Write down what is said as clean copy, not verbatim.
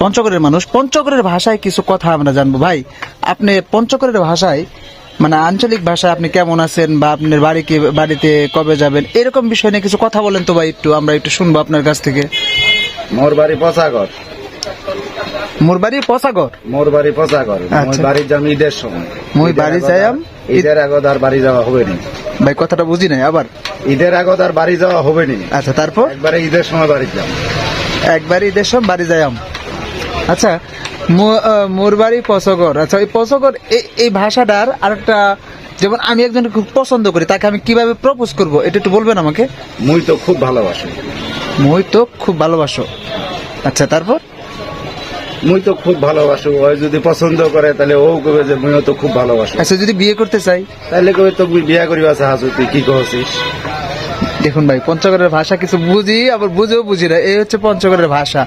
পঞ্চগড়ের মানুষ, পঞ্চগড়ের ভাষায় কিছু কথা আমরা জানবো। ভাই, আপনি পঞ্চগড়ের ভাষায় মানে আঞ্চলিক ভাষায় আপনি কেমন আছেন বা আপনার বাড়িতে কবে যাবেন এরকম বিষয় নিয়ে কিছু কথা বলেন তো ভাই, আমরা একটু শুনবো আপনার কাছ থেকে। মোর বাড়ি পচাগড়। মোর বাড়ি পচাগড়। মোর বাড়ি পচাগড়। মই আচ্ছা। বাড়ি যাম ঈদের সময়। মই বাড়ি যাইম ঈদের আগত আর বাড়ি যাওয়া হবে না। ভাই কথাটা বুঝি নাই আবার। ঈদের আগত আর বাড়ি যাওয়া হবে না। আচ্ছা, তারপর একবারে ঈদের সময় বাড়ি যাম। একবারই দেশম বাড়ি যাইম। আচ্ছা, মোর বাড়ি পছগড়। আচ্ছা, এই পছগড় এই ভাষাটার আরেকটা, যেমন আমি একজনকে খুব পছন্দ করি, তাকে আমি কিভাবে প্রপোজ করব এটা একটু বলবেন আমাকে। মুই তো খুব ভালোবাসি। মই তো খুব ভালোবাসো। আচ্ছা, তারপর মুই তো খুব ভালোবাসো। ওই যদি পছন্দ করে তাহলে ও কবে যে মুইও তো খুব ভালোবাসো। আচ্ছা, যদি বিয়ে করতে চাই তাহলে কবে তো মুই বিয়া করিবা চাহাছ, তুই কি কহছিস? দেখুন ভাই, পঞ্চগড়ের ভাষা কিছু বুঝি আবার বুঝেও বুঝি না, এই হচ্ছে পঞ্চগড়ের ভাষা।